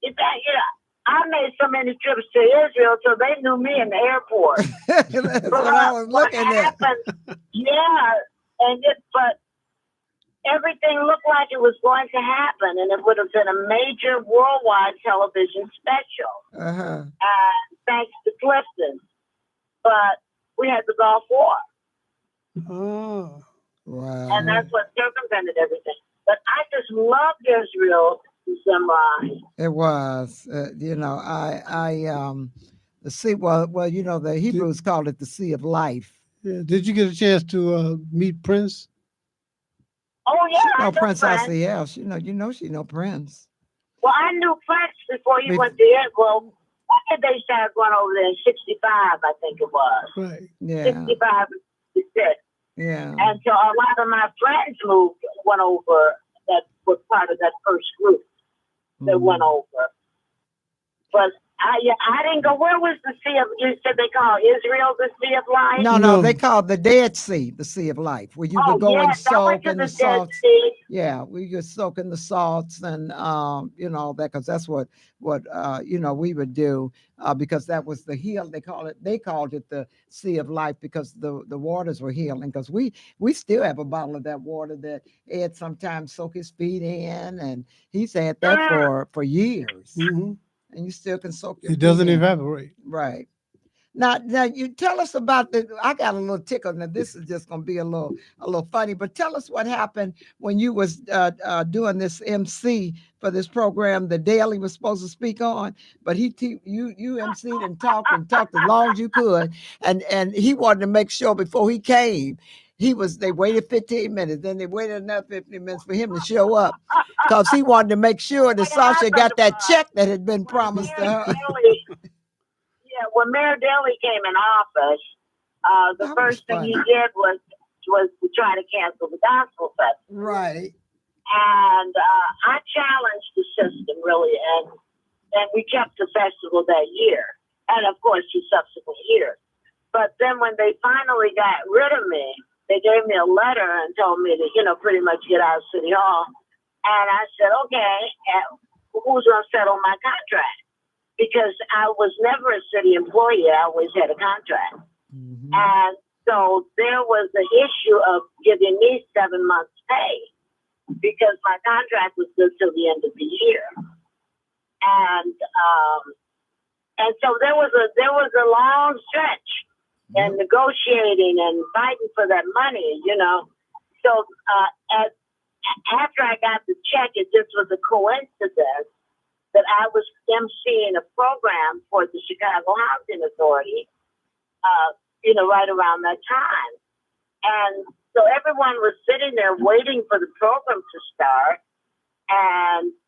event. You know, I made so many trips to Israel, so they knew me in the airport. That's what I was looking at. Yeah, but everything looked like it was going to happen, and it would have been a major worldwide television special. Thanks to Clifton. But we had the Gulf War. Oh. Wow. And that's what circumvented everything. But I just loved Israel, Zemrah. It was, you know, the sea. Well, you know, the Hebrews called it the Sea of Life. Yeah. Did you get a chance to meet Prince? Oh yeah, I know Prince ICL. You know, she know Prince. Well, I knew Prince before he went there. Well, when did they start going over there? In '65, I think it was. Right. Yeah. 65, 66. Yeah. And so a lot of my friends went over, that were part of that first group that went over. But I didn't go. Where was the Sea of? You said they call Israel the Sea of Life? No, they called the Dead Sea the Sea of Life, where you could go and soak in the salts. Yeah, we could soak in the salts and you know, that, because that's what you know, we would do because that was the heal. They called it the Sea of Life because the waters were healing. Because we still have a bottle of that water that Ed sometimes soak his feet in, and he's had that for years. And you still can soak your feet. It doesn't in. evaporate. Right. Now you tell us about I got a little tickle. Now this is just going to be a little funny, but tell us what happened when you was doing this MC for this program that Daley was supposed to speak on, but you MC'd and talked as long as you could, and he wanted to make sure before he came. They waited 15 minutes, then they waited another 15 minutes for him to show up because he wanted to make sure that Sasha got that check that had been promised to her. Yeah, when Mayor Daley came in office, the first thing he did was to try to cancel the gospel festival. Right. And I challenged the system, really, and we kept the festival that year, and of course, the subsequent years. But then when they finally got rid of me, they gave me a letter and told me to, you know, pretty much get out of City Hall. And I said, okay, who's going to settle my contract? Because I was never a city employee. I always had a contract. And So there was an issue of giving me 7 months pay because my contract was good till the end of the year. And so there was a long stretch and negotiating and fighting for that money, you know. So after I got the check, it just was a coincidence that I was emceeing a program for the Chicago Housing Authority, you know, right around that time. And so everyone was sitting there waiting for the program to start.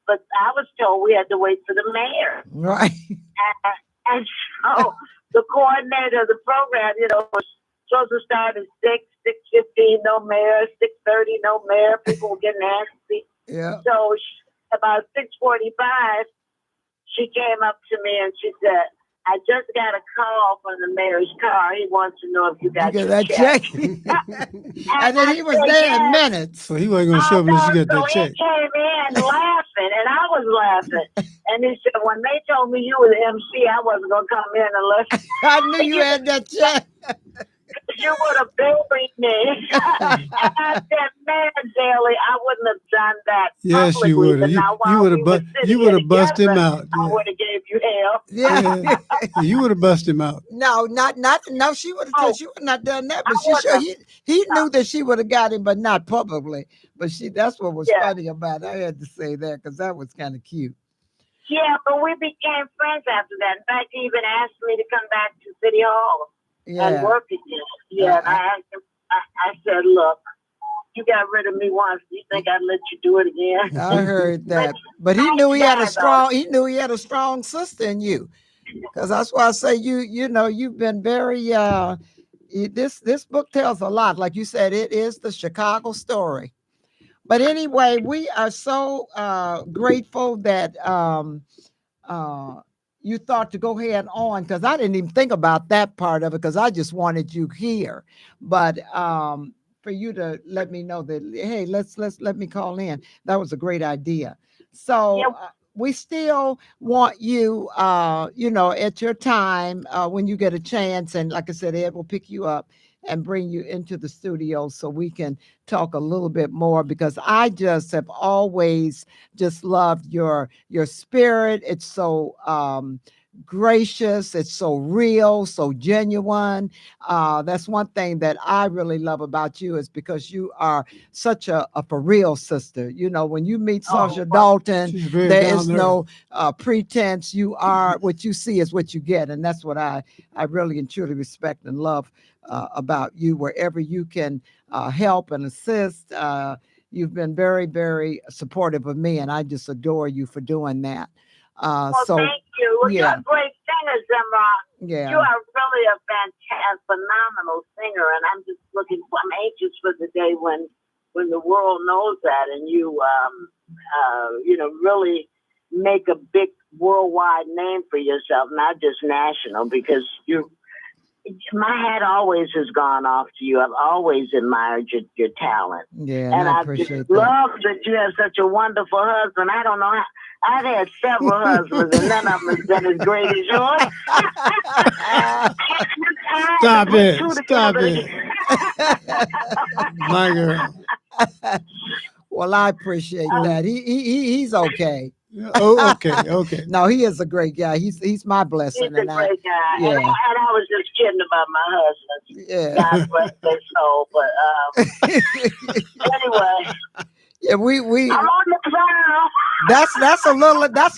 But I was told we had to wait for the mayor. Right. And so the coordinator of the program, you know, was supposed to start at 6:15, no mayor, 6:30, no mayor. People were getting antsy. Yeah. So about 6:45, she came up to me and she said, I just got a call from the mayor's car. He wants to know if you got your that check. And then he was there in minutes. So he wasn't going to show up unless you got that check. He came in laughing, and I was laughing. And he said, when they told me you were the MC, I wasn't going to come in unless... I knew you had that check. You would have buried me. And I said, man, Daley, I wouldn't have done that. Yes, you would have. You would have busted him out. I would have gave you hell. Yeah. You would have busted him out. No, no, she would have she would not done that, but he knew that she would have got him, but not publicly. But that's what was funny about it. I had to say that because that was kind of cute. Yeah, but we became friends after that. In fact, he even asked me to come back to City Hall. And work again. Yeah, I said, look, you got rid of me once. Do you think I'd let you do it again? I heard that, but he knew he had a strong. He knew he had a strong sister in you, because that's why I say you know you've been very. This book tells a lot. Like you said, it is the Chicago story. But anyway, we are so grateful that you thought to go ahead on, because I didn't even think about that part of it because I just wanted you here. But for you to let me know that, hey, let me call in. That was a great idea. So we still want you, you know, at your time when you get a chance. And like I said, Ed will pick you up and bring you into the studio so we can talk a little bit more, because I just have always just loved your spirit. It's so gracious. It's so real, so genuine. That's one thing that I really love about you, is because you are such a for real sister. You know, when you meet Sasha Dalton, there is no pretense. You are what you see is what you get. And that's what I really and truly respect and love about you. Wherever you can help and assist, you've been very, very supportive of me, and I just adore you for doing that. Well, thank you. Well, you're a great singer, Zemrah. Yeah. You are really a fantastic, phenomenal singer, and I'm anxious for the day when the world knows that, and you, you know, really make a big worldwide name for yourself, not just national, because my hat always has gone off to you. I've always admired your talent. Yeah, and I appreciate just love that you have such a wonderful husband. I don't know how. I've had several husbands, and none of them has been as great as yours. Stop it. My girl. Well, I appreciate that. He's okay. Oh, okay. No, he is a great guy. He's my blessing. He's a great guy. Yeah. And I was just kidding about my husband. Yeah. God bless their soul. But anyway. Yeah, we I'm on the prowl. That's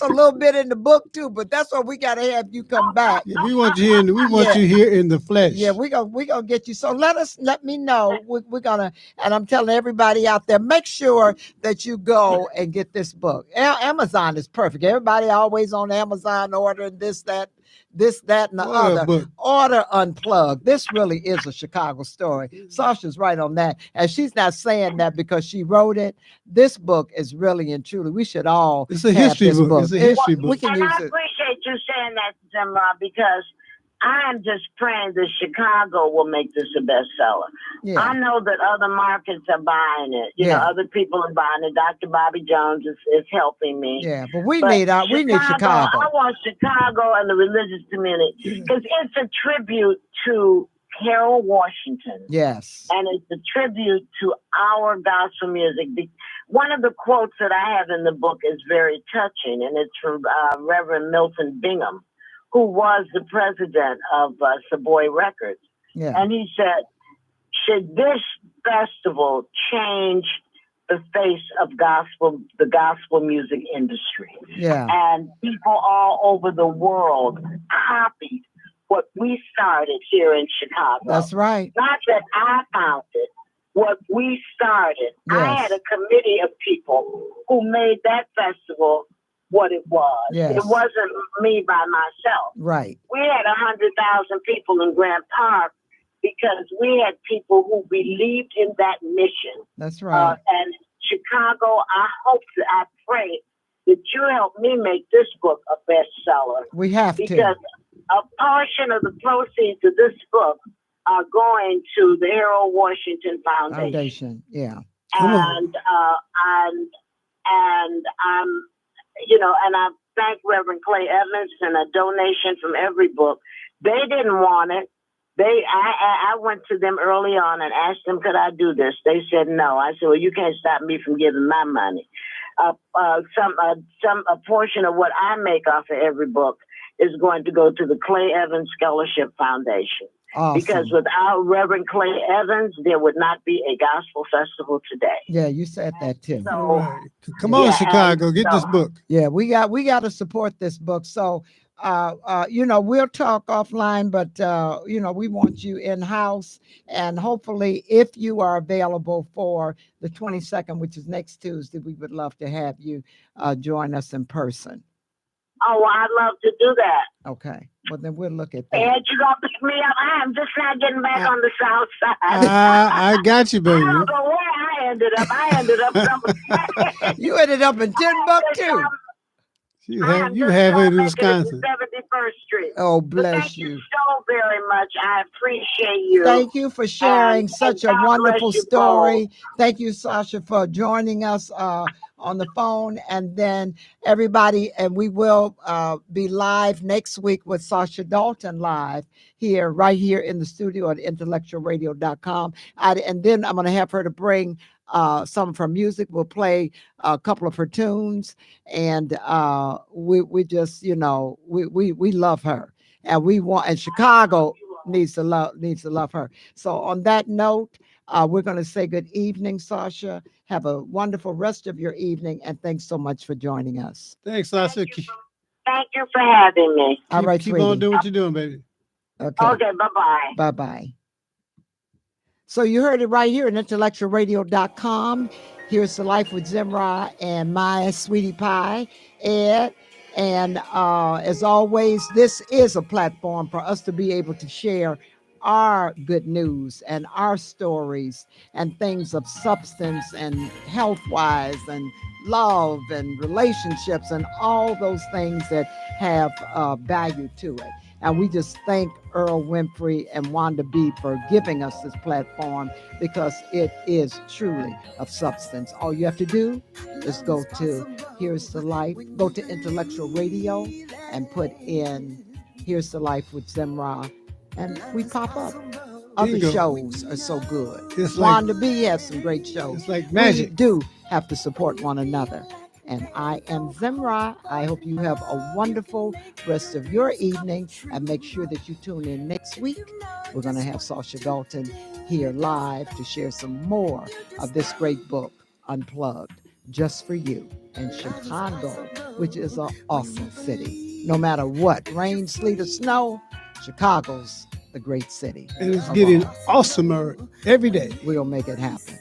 a little bit in the book too, but that's why we gotta have you come back. Yeah, we want you here in the flesh. Yeah, we gonna get you. So let me know. We're gonna, and I'm telling everybody out there, make sure that you go and get this book. Amazon is perfect. Everybody always on Amazon ordering this, that, and the other. Book. Order Unplugged. This really is a Chicago story. Sasha's right on that. And she's not saying that because she wrote it. This book is really and truly, we should all It's a history book. It's a history book. We can use it. I appreciate you saying that, Zemrah, because I am just praying that Chicago will make this a bestseller. Yeah. I know that other markets are buying it. You know, other people are buying it. Dr. Bobby Jones is helping me. Yeah, but we need Chicago. I want Chicago and the religious community, because it's a tribute to Harold Washington. Yes. And it's a tribute to our gospel music. One of the quotes that I have in the book is very touching, and it's from Reverend Milton Bingham, who was the president of Savoy Records. Yeah. And he said, should this festival change the face of the gospel music industry? Yeah. And people all over the world copied what we started here in Chicago. That's right. Not that I found it, what we started. Yes. I had a committee of people who made that festival what it was. Yes. It wasn't me by myself. Right. We had 100,000 people in Grant Park because we had people who believed in that mission. That's right. And Chicago, I pray that you help me make this book a bestseller. We have to. Because a portion of the proceeds of this book are going to the Harold Washington Foundation. Yeah. And I thank Reverend Clay Evans and a donation from every book. They didn't want it. I went to them early on and asked them, could I do this? They said no. I said, well, you can't stop me from giving my money. A portion of what I make off of every book is going to go to the Clay Evans Scholarship Foundation. Awesome. Because without Reverend Clay Evans, there would not be a gospel festival today. Yeah, you said that too. So, Right. Come on, Chicago, get this book. Yeah, we got to support this book. So, we'll talk offline, but we want you in house, and hopefully, if you are available for the 22nd, which is next Tuesday, we would love to have you join us in person. Oh, I'd love to do that. Okay. Well, then we'll look at that. And you gonna pick me up? I am just not getting back on the south side. I got you, baby. I don't know where I ended up. I ended up somewhere. You ended up in Timbuktu. You have it in Wisconsin. 71st Street. Oh, But bless thank you. so very much. I appreciate you. Thank you for sharing such a God wonderful bless you story. Thank you, Sasha, for joining us on the phone. And then everybody, and we will be live next week with Sasha Dalton live right here in the studio at IntellectualRadio.com. And then I'm going to have her to bring some of her music. We'll play a couple of her tunes, and we just, we love her, and and Chicago needs to love her. So on that note, we're going to say good evening, Sasha. Have a wonderful rest of your evening, and thanks so much for joining us. Thanks, Sasha. Thank you for having me. All right, Keep sweetie. on doing what you're doing, baby. Okay, bye-bye. Bye-bye. So you heard it right here at IntellectualRadio.com. Here's the Life with Zemrah and my sweetie pie, Ed. And as always, this is a platform for us to be able to share our good news and our stories and things of substance and health-wise and love and relationships and all those things that have value to it. And we just thank Earl Winfrey and Wanda B for giving us this platform, because it is truly of substance. All you have to do is go to Here's the Life, go to Intellectual Radio and put in Here's the Life with Zemrah, and we pop up. Other shows are so good. Wanda B has some great shows. It's like magic. We do have to support one another. And I am Zemrah. I hope you have a wonderful rest of your evening, and make sure that you tune in next week. We're going to have Sasha Dalton here live to share some more of this great book, Unplugged, just for you in Chicago, which is an awesome city. No matter what, rain, sleet, or snow, Chicago's the great city. And it's getting awesomer every day. We'll make it happen.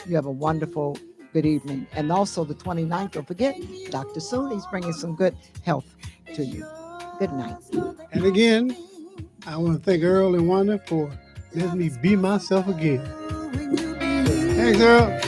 You have a wonderful good evening. And also the 29th, don't forget, Dr. Sooney's bringing some good health to you. Good night. And again, I want to thank Earl and Wanda for letting me be myself again. Thanks, Earl.